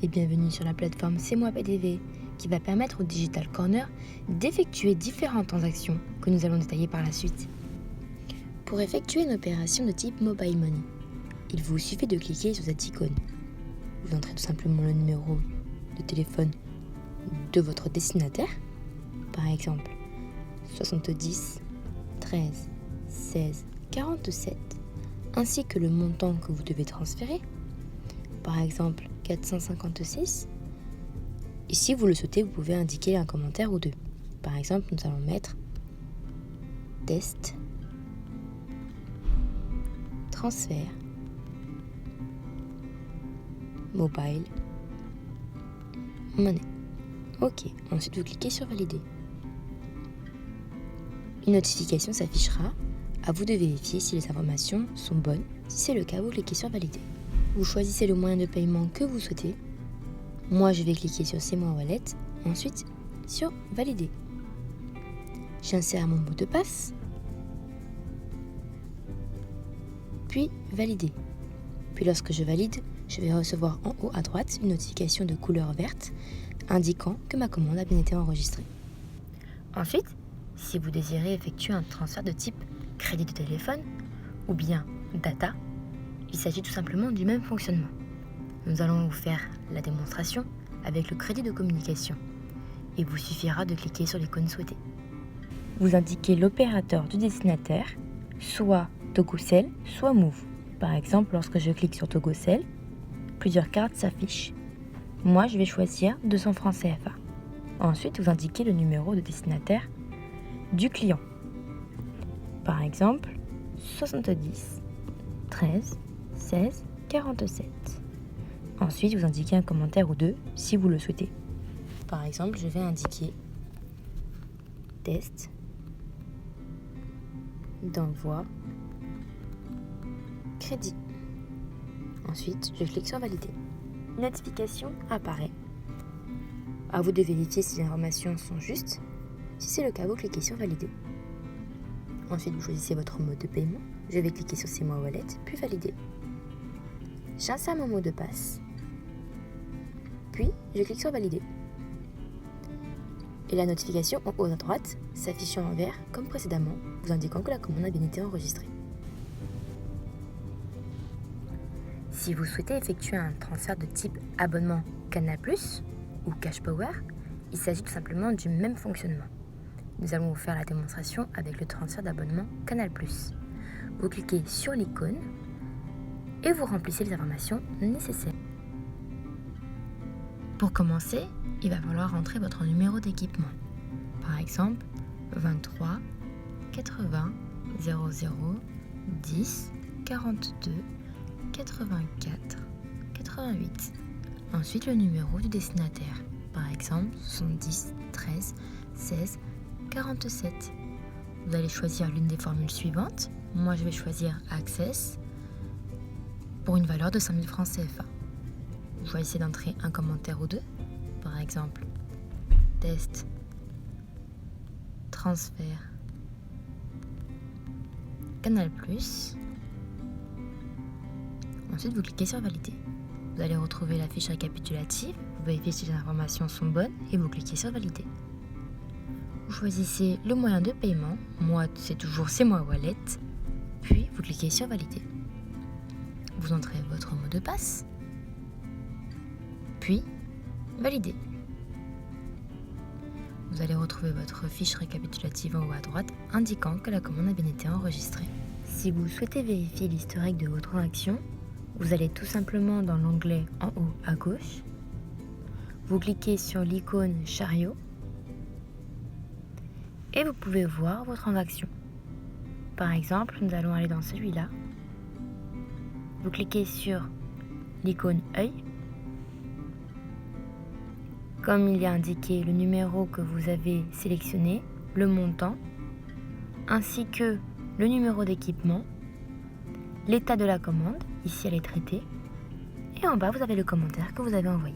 et bienvenue sur la plateforme C'est moi PDV qui va permettre au Digital Corner d'effectuer différentes transactions que nous allons détailler par la suite. Pour effectuer une opération de type Mobile Money, il vous suffit de cliquer sur cette icône. Vous entrez tout simplement le numéro de téléphone de votre destinataire, par exemple 70 13 16 47, ainsi que le montant que vous devez transférer, par exemple 456. Et si vous le souhaitez, vous pouvez indiquer un commentaire ou deux. Par exemple, nous allons mettre test, transfert, mobile, monnaie. Ok, ensuite vous cliquez sur valider. Une notification s'affichera. À vous de vérifier si les informations sont bonnes. Si c'est le cas, vous cliquez sur valider. Vous choisissez le moyen de paiement que vous souhaitez. Moi, je vais cliquer sur C'est moi Wallet, ensuite sur valider. J'insère mon mot de passe, puis valider. Puis lorsque je valide, je vais recevoir en haut à droite une notification de couleur verte indiquant que ma commande a bien été enregistrée. Ensuite, si vous désirez effectuer un transfert de type crédit de téléphone ou bien data, il s'agit tout simplement du même fonctionnement. Nous allons vous faire la démonstration avec le crédit de communication. Il vous suffira de cliquer sur l'icône souhaitée. Vous indiquez l'opérateur du destinataire, soit Togocel, soit Move. Par exemple, lorsque je clique sur Togocel, plusieurs cartes s'affichent. Moi, je vais choisir 200 francs CFA. Ensuite, vous indiquez le numéro de destinataire du client. Par exemple, 70 13 16 47. Ensuite, vous indiquez un commentaire ou deux si vous le souhaitez. Par exemple, je vais indiquer test d'envoi crédit. Ensuite, je clique sur valider. Une notification apparaît. À vous de vérifier si les informations sont justes. Si c'est le cas, vous cliquez sur valider. Ensuite, vous choisissez votre mode de paiement. Je vais cliquer sur C'est moi Wallet, puis valider. J'insère mon mot de passe. Puis, je clique sur valider. Et la notification en haut à droite s'affiche en vert comme précédemment, vous indiquant que la commande a bien été enregistrée. Si vous souhaitez effectuer un transfert de type abonnement Canal+ ou Cash Power, il s'agit tout simplement du même fonctionnement. Nous allons vous faire la démonstration avec le transfert d'abonnement Canal+. Vous cliquez sur l'icône et vous remplissez les informations nécessaires. Pour commencer, il va falloir rentrer votre numéro d'équipement. Par exemple, 23 80 00 10 42 84 88. Ensuite, le numéro du destinataire. Par exemple, 70 13 16 47. Vous allez choisir l'une des formules suivantes. Moi, je vais choisir Access pour une valeur de 5000 francs CFA. Vous choisissez d'entrer un commentaire ou deux. Par exemple, test, transfert, Canal+. Ensuite, vous cliquez sur valider. Vous allez retrouver la fiche récapitulative. Vous vérifiez si les informations sont bonnes et vous cliquez sur valider. Vous choisissez le moyen de paiement. Moi, c'est toujours C'est moi Wallet. Puis, vous cliquez sur valider. Vous entrez votre mot de passe. Puis, valider. Vous allez retrouver votre fiche récapitulative en haut à droite indiquant que la commande a bien été enregistrée. Si vous souhaitez vérifier l'historique de vos transactions, vous allez tout simplement dans l'onglet en haut à gauche. Vous cliquez sur l'icône chariot et vous pouvez voir vos transactions. Par exemple, nous allons aller dans celui-là. Vous cliquez sur l'icône œil. Comme il y a indiqué le numéro que vous avez sélectionné, le montant, ainsi que le numéro d'équipement, l'état de la commande, ici elle est traitée, et en bas vous avez le commentaire que vous avez envoyé.